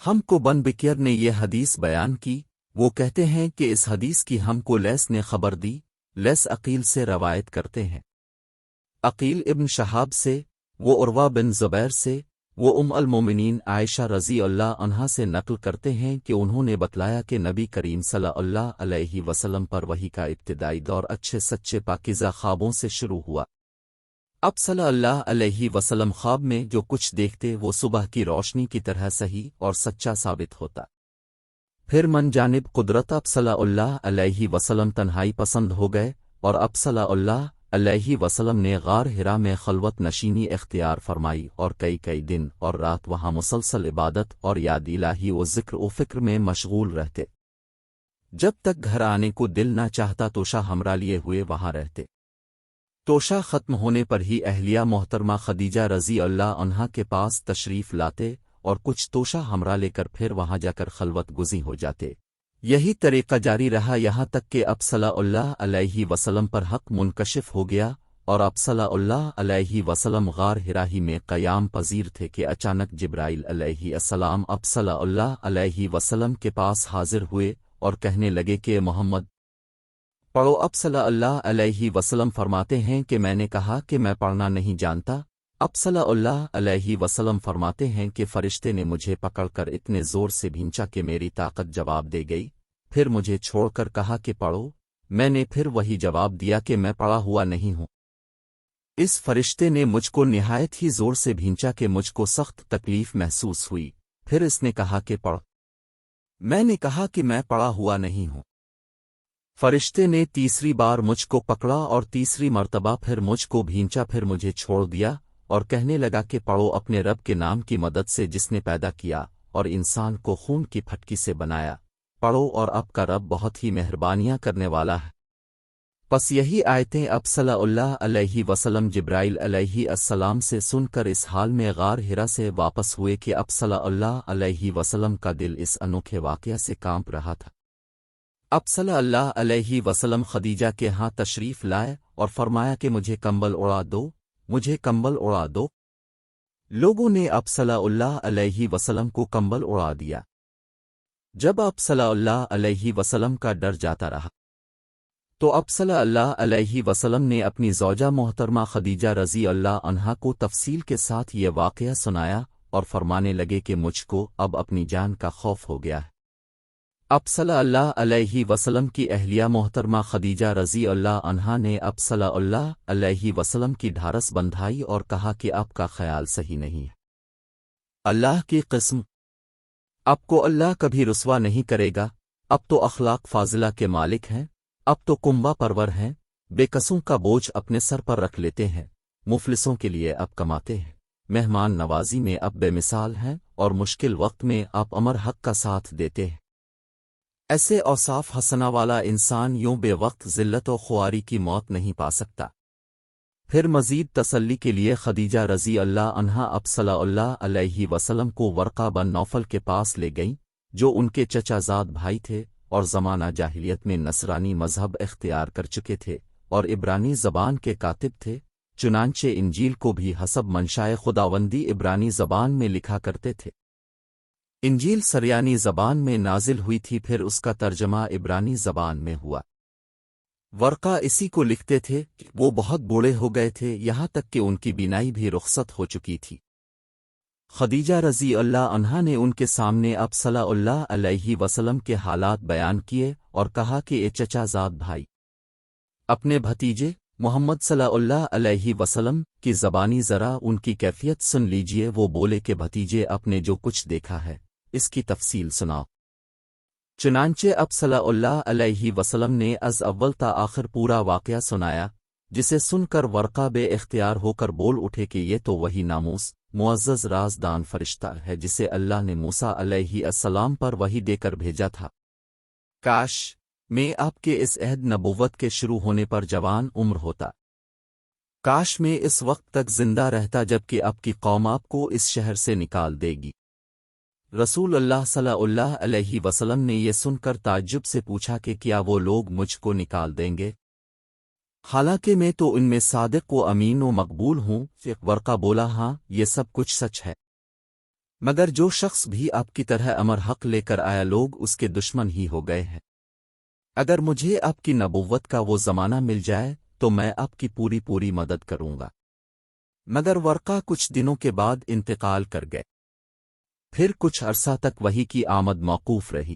ہم کو بن بکیر نے یہ حدیث بیان کی، وہ کہتے ہیں کہ اس حدیث کی ہم کو لیس نے خبر دی۔ لیس عقیل سے روایت کرتے ہیں، عقیل ابن شہاب سے، وہ عروہ بن زبیر سے، وہ المومنین عائشہ رضی اللہ عنہا سے نقل کرتے ہیں کہ انہوں نے بتلایا کہ نبی کریم صلی اللہ علیہ وسلم پر وحی کا ابتدائی دور اچھے سچے پاکیزہ خوابوں سے شروع ہوا۔ اب صلی اللہ علیہ وسلم خواب میں جو کچھ دیکھتے وہ صبح کی روشنی کی طرح صحیح اور سچا ثابت ہوتا۔ پھر من جانب قدرت اب صلی اللہ علیہ وسلم تنہائی پسند ہو گئے، اور اب صلی اللہ علیہ وسلم نے غار حرا میں خلوت نشینی اختیار فرمائی اور کئی دن اور رات وہاں مسلسل عبادت اور یاد الہی و ذکر و فکر میں مشغول رہتے، جب تک گھر آنے کو دل نہ چاہتا توشہ ہمراہ لیے ہوئے وہاں رہتے۔ توشہ ختم ہونے پر ہی اہلیہ محترمہ خدیجہ رضی اللہ عنہا کے پاس تشریف لاتے اور کچھ توشہ ہمراہ لے کر پھر وہاں جا کر خلوت گزی ہو جاتے۔ یہی طریقہ جاری رہا یہاں تک کہ اب صلی اللہ علیہ وسلم پر حق منکشف ہو گیا، اور اب صلی اللہ علیہ وسلم غار حرا ہی میں قیام پذیر تھے کہ اچانک جبرائیل علیہ السلام اب صلی اللہ علیہ وسلم کے پاس حاضر ہوئے اور کہنے لگے کہ محمد پڑھو۔ اب صلی اللہ علیہ وسلم فرماتے ہیں کہ میں نے کہا کہ میں پڑھنا نہیں جانتا۔ اب صلی اللہ علیہ وسلم فرماتے ہیں کہ فرشتے نے مجھے پکڑ کر اتنے زور سے بھینچا کہ میری طاقت جواب دے گئی، پھر مجھے چھوڑ کر کہا کہ پڑھو، میں نے پھر وہی جواب دیا کہ میں پڑھا ہوا نہیں ہوں۔ اس فرشتے نے مجھ کو نہایت ہی زور سے بھینچا کہ مجھ کو سخت تکلیف محسوس ہوئی، پھر اس نے کہا کہ پڑھ، میں نے کہا کہ میں پڑھا ہوا نہیں ہوں۔ فرشتے نے تیسری بار مجھ کو پکڑا اور تیسری مرتبہ پھر مجھ کو بھینچا، پھر مجھے چھوڑ دیا اور کہنے لگا کہ پڑھو اپنے رب کے نام کی مدد سے جس نے پیدا کیا اور انسان کو خون کی پھٹکی سے بنایا، پڑھو اور اب کا رب بہت ہی مہربانیاں کرنے والا ہے۔ پس یہی آیتیں اب صلی اللہ علیہ وسلم جبرائیل علیہ السلام سے سن کر اس حال میں غار حرا سے واپس ہوئے کہ اب صلی اللہ علیہ وسلم کا دل اس انوکھے واقعہ سے کانپ رہا تھا۔ اب صلی اللہ علیہ وسلم خدیجہ کے ہاں تشریف لائے اور فرمایا کہ مجھے کمبل اڑا دو، مجھے کمبل اڑا دو۔ لوگوں نے اب صلی اللہ علیہ وسلم کو کمبل اڑا دیا۔ جب اب صلی اللہ علیہ وسلم کا ڈر جاتا رہا تو اب صلی اللہ علیہ وسلم نے اپنی زوجہ محترمہ خدیجہ رضی اللہ عنہا کو تفصیل کے ساتھ یہ واقعہ سنایا اور فرمانے لگے کہ مجھ کو اب اپنی جان کا خوف ہو گیا ہے۔ اب صلی اللہ علیہ وسلم کی اہلیہ محترمہ خدیجہ رضی اللہ عنہا نے اب صلی اللہ علیہ وسلم کی ڈھارس بندھائی اور کہا کہ آپ کا خیال صحیح نہیں ہے، اللہ کی قسم آپ کو اللہ کبھی رسوا نہیں کرے گا، اب تو اخلاق فاضلہ کے مالک ہیں، اب تو کنبہ پرور ہیں، بے قصوں کا بوجھ اپنے سر پر رکھ لیتے ہیں، مفلسوں کے لیے اب کماتے ہیں، مہمان نوازی میں اب بے مثال ہیں، اور مشکل وقت میں آپ امر حق کا ساتھ دیتے ہیں۔ ایسے اوصاف حسنہ والا انسان یوں بے وقت ذلت و خواری کی موت نہیں پا سکتا۔ پھر مزید تسلی کے لیے خدیجہ رضی اللہ عنہا اب صلی اللہ علیہ وسلم کو ورقہ بن نوفل کے پاس لے گئیں، جو ان کے چچا زاد بھائی تھے اور زمانہ جاہلیت میں نصرانی مذہب اختیار کر چکے تھے اور عبرانی زبان کے کاتب تھے، چنانچہ انجیل کو بھی حسب منشائے خداوندی عبرانی زبان میں لکھا کرتے تھے۔ انجیل سریانی زبان میں نازل ہوئی تھی، پھر اس کا ترجمہ عبرانی زبان میں ہوا۔ ورقہ اسی کو لکھتے تھے، وہ بہت بوڑھے ہو گئے تھے، یہاں تک کہ ان کی بینائی بھی رخصت ہو چکی تھی۔ خدیجہ رضی اللہ عنہا نے ان کے سامنے اب صلی اللہ علیہ وسلم کے حالات بیان کیے اور کہا کہ اے چچا زاد بھائی، اپنے بھتیجے محمد صلی اللہ علیہ وسلم کی زبانی ذرا ان کی کیفیت سن لیجئے۔ وہ بولے کہ بھتیجے، اپنے جو کچھ دیکھا ہے اس کی تفصیل سناؤ۔ چنانچہ اب صلی اللہ علیہ وسلم نے از اول تا آخر پورا واقعہ سنایا، جسے سن کر ورقہ بے اختیار ہو کر بول اٹھے کہ یہ تو وہی ناموس معزز رازدان فرشتہ ہے جسے اللہ نے موسیٰ علیہ السلام پر وحی دے کر بھیجا تھا۔ کاش میں آپ کے اس عہد نبوت کے شروع ہونے پر جوان عمر ہوتا، کاش میں اس وقت تک زندہ رہتا جبکہ آپ کی قوم آپ کو اس شہر سے نکال دے گی۔ رسول اللہ صلی اللہ علیہ وسلم نے یہ سن کر تعجب سے پوچھا کہ کیا وہ لوگ مجھ کو نکال دیں گے؟ حالانکہ میں تو ان میں صادق و امین و مقبول ہوں۔ ورقہ بولا، ہاں یہ سب کچھ سچ ہے، مگر جو شخص بھی آپ کی طرح امر حق لے کر آیا لوگ اس کے دشمن ہی ہو گئے ہیں۔ اگر مجھے آپ کی نبوت کا وہ زمانہ مل جائے تو میں آپ کی پوری مدد کروں گا۔ مگر ورقہ کچھ دنوں کے بعد انتقال کر گئے۔ پھر کچھ عرصہ تک وحی کی آمد موقوف رہی۔